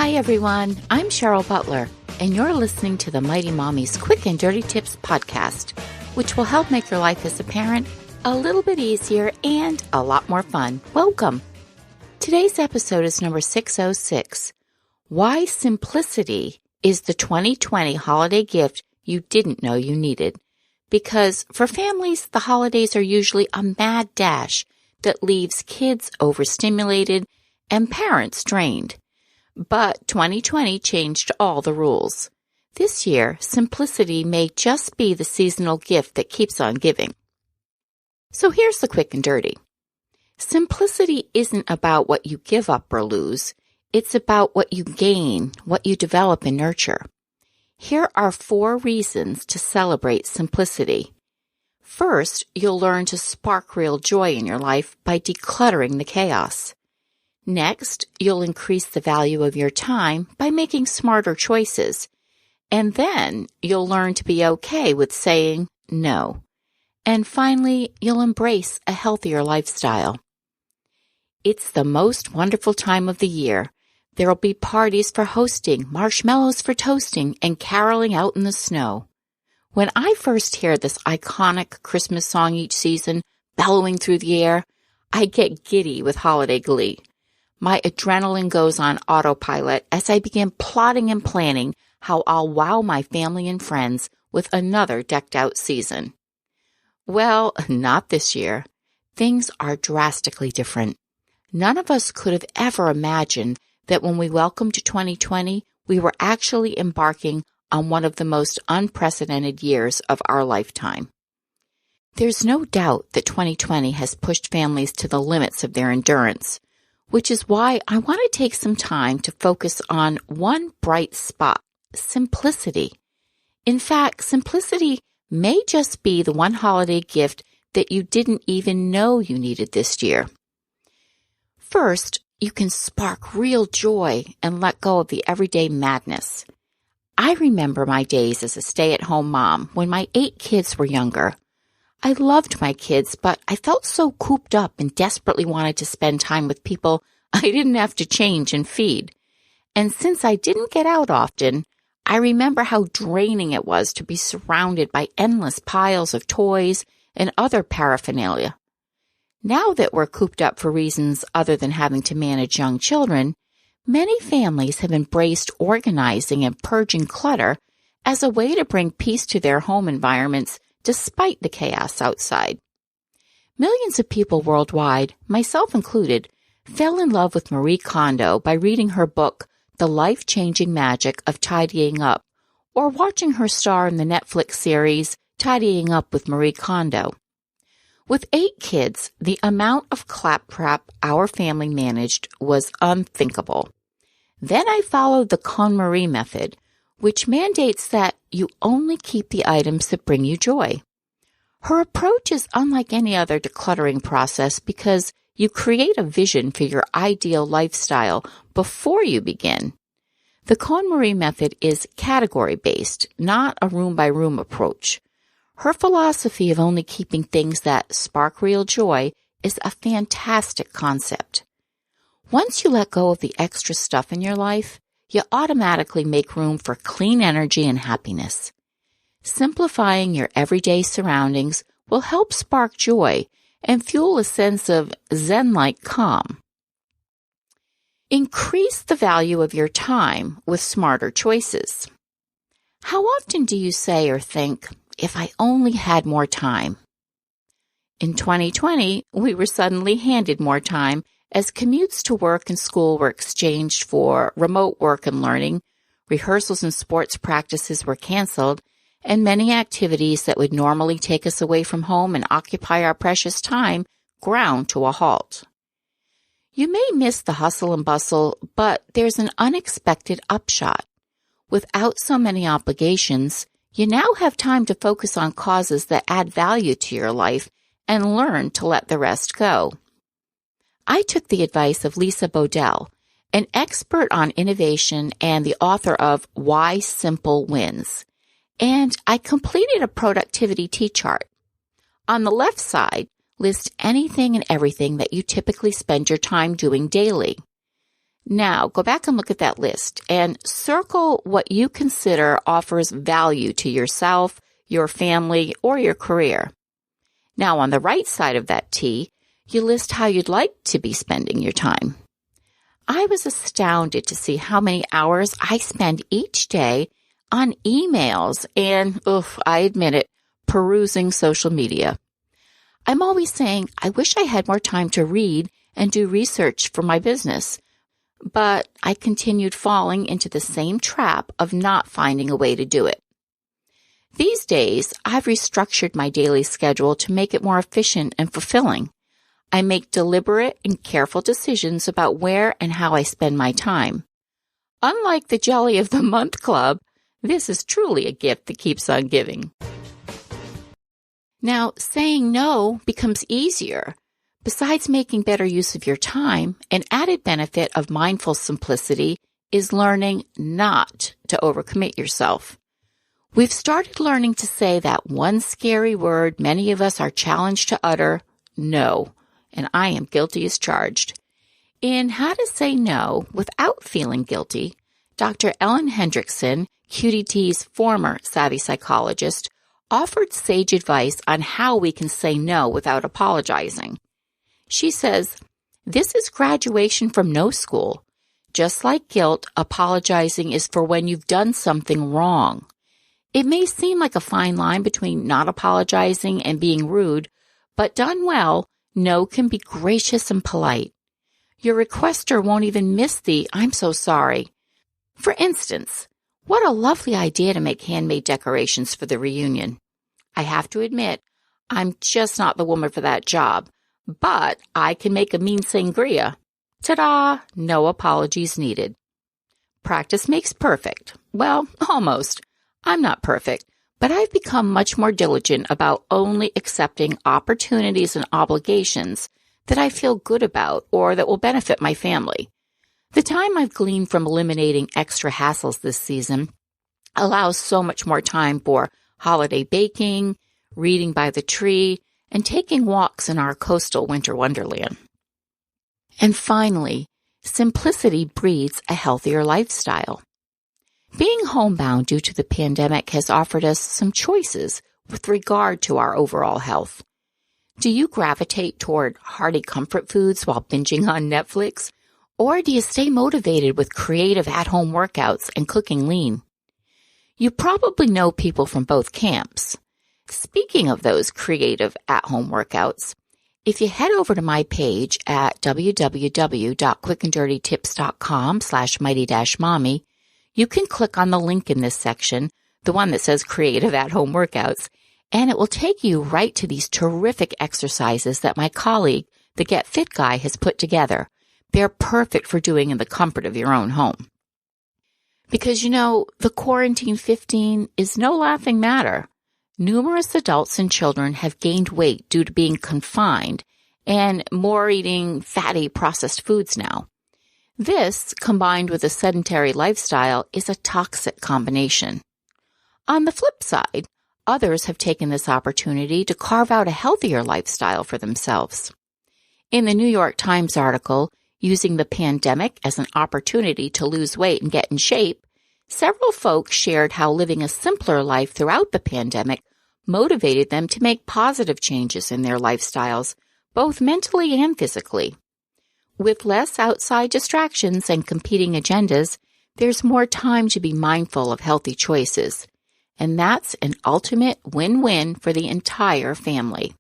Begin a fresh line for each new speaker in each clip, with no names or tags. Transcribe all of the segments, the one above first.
Hi everyone, I'm Cheryl Butler, and you're listening to the Mighty Mommy's Quick and Dirty Tips podcast, which will help make your life as a parent a little bit easier and a lot more fun. Welcome! Today's episode is number 606, Why Simplicity is the 2020 Holiday Gift You Didn't Know You Needed. Because for families, the holidays are usually a mad dash that leaves kids overstimulated and parents drained. But 2020 changed all the rules. This year, simplicity may just be the seasonal gift that keeps on giving. So here's the quick and dirty. Simplicity isn't about what you give up or lose. It's about what you gain, what you develop and nurture. Here are 4 reasons to celebrate simplicity. First, you'll learn to spark real joy in your life by decluttering the chaos. Next, you'll increase the value of your time by making smarter choices. And then you'll learn to be okay with saying no. And finally, you'll embrace a healthier lifestyle. It's the most wonderful time of the year. There'll be parties for hosting, marshmallows for toasting, and caroling out in the snow. When I first hear this iconic Christmas song each season bellowing through the air, I get giddy with holiday glee. My adrenaline goes on autopilot as I begin plotting and planning how I'll wow my family and friends with another decked-out season. Well, not this year. Things are drastically different. None of us could have ever imagined that when we welcomed 2020, we were actually embarking on one of the most unprecedented years of our lifetime. There's no doubt that 2020 has pushed families to the limits of their endurance, which is why I want to take some time to focus on one bright spot, simplicity. In fact, simplicity may just be the one holiday gift that you didn't even know you needed this year. First, you can spark real joy and let go of the everyday madness. I remember my days as a stay-at-home mom when my 8 kids were younger. I loved my kids, but I felt so cooped up and desperately wanted to spend time with people I didn't have to change and feed. And since I didn't get out often, I remember how draining it was to be surrounded by endless piles of toys and other paraphernalia. Now that we're cooped up for reasons other than having to manage young children, many families have embraced organizing and purging clutter as a way to bring peace to their home environments despite the chaos outside. Millions of people worldwide, myself included, fell in love with Marie Kondo by reading her book, The Life-Changing Magic of Tidying Up, or watching her star in the Netflix series, Tidying Up with Marie Kondo. With 8 kids, the amount of claptrap our family managed was unthinkable. Then I followed the KonMari method, which mandates that you only keep the items that bring you joy. Her approach is unlike any other decluttering process because you create a vision for your ideal lifestyle before you begin. The KonMari method is category-based, not a room-by-room approach. Her philosophy of only keeping things that spark real joy is a fantastic concept. Once you let go of the extra stuff in your life, you automatically make room for clean energy and happiness. Simplifying your everyday surroundings will help spark joy and fuel a sense of Zen-like calm. Increase the value of your time with smarter choices. How often do you say or think, if I only had more time? In 2020, we were suddenly handed more time as commutes to work and school were exchanged for remote work and learning, rehearsals and sports practices were canceled, and many activities that would normally take us away from home and occupy our precious time ground to a halt. You may miss the hustle and bustle, but there's an unexpected upshot. Without so many obligations, you now have time to focus on causes that add value to your life and learn to let the rest go. I took the advice of Lisa Bodell, an expert on innovation and the author of Why Simple Wins, and I completed a productivity T-chart. On the left side, list anything and everything that you typically spend your time doing daily. Now, go back and look at that list and circle what you consider offers value to yourself, your family, or your career. Now, on the right side of that T, you list how you'd like to be spending your time. I was astounded to see how many hours I spend each day on emails and, I admit it, perusing social media. I'm always saying, I wish I had more time to read and do research for my business. But I continued falling into the same trap of not finding a way to do it. These days, I've restructured my daily schedule to make it more efficient and fulfilling. I make deliberate and careful decisions about where and how I spend my time. Unlike the Jelly of the Month Club, this is truly a gift that keeps on giving. Now, saying no becomes easier. Besides making better use of your time, an added benefit of mindful simplicity is learning not to overcommit yourself. We've started learning to say that one scary word many of us are challenged to utter, no, and I am guilty as charged. In How to Say No Without Feeling Guilty, Dr. Ellen Hendrickson, QDT's former savvy psychologist, offered sage advice on how we can say no without apologizing. She says, this is graduation from no school. Just like guilt, apologizing is for when you've done something wrong. It may seem like a fine line between not apologizing and being rude, but done well, no can be gracious and polite. Your requester won't even miss the I'm so sorry. For instance, what a lovely idea to make handmade decorations for the reunion. I have to admit, I'm just not the woman for that job. But I can make a mean sangria. Ta-da! No apologies needed. Practice makes perfect. Well, almost. I'm not perfect, but I've become much more diligent about only accepting opportunities and obligations that I feel good about or that will benefit my family. The time I've gleaned from eliminating extra hassles this season allows so much more time for holiday baking, reading by the tree, and taking walks in our coastal winter wonderland. And finally, simplicity breeds a healthier lifestyle. Being homebound due to the pandemic has offered us some choices with regard to our overall health. Do you gravitate toward hearty comfort foods while binging on Netflix? Or do you stay motivated with creative at-home workouts and cooking lean? You probably know people from both camps. Speaking of those creative at-home workouts, if you head over to my page at www.quickanddirtytips.com/mighty-mommy, you can click on the link in this section, the one that says Creative at-Home Workouts, and it will take you right to these terrific exercises that my colleague, the Get Fit Guy, has put together. They're perfect for doing in the comfort of your own home. Because, the quarantine 15 is no laughing matter. Numerous adults and children have gained weight due to being confined and more eating fatty processed foods now. This, combined with a sedentary lifestyle, is a toxic combination. On the flip side, others have taken this opportunity to carve out a healthier lifestyle for themselves. In the New York Times article, Using the Pandemic as an Opportunity to Lose Weight and Get in Shape, several folks shared how living a simpler life throughout the pandemic motivated them to make positive changes in their lifestyles, both mentally and physically. With less outside distractions and competing agendas, there's more time to be mindful of healthy choices, and that's an ultimate win-win for the entire family.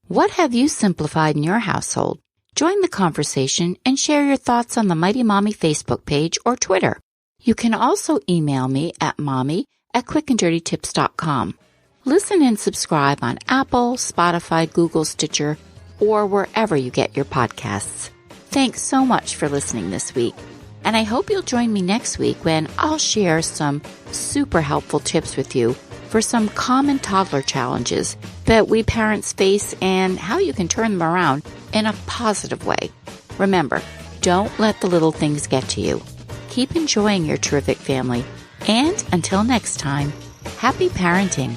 What have you simplified in your household? Join the conversation and share your thoughts on the Mighty Mommy Facebook page or Twitter. You can also email me at mommy@quickanddirtytips.com. Listen and subscribe on Apple, Spotify, Google, Stitcher, or wherever you get your podcasts. Thanks so much for listening this week. And I hope you'll join me next week when I'll share some super helpful tips with you for some common toddler challenges that we parents face and how you can turn them around in a positive way. Remember, don't let the little things get to you. Keep enjoying your terrific family. And until next time, happy parenting.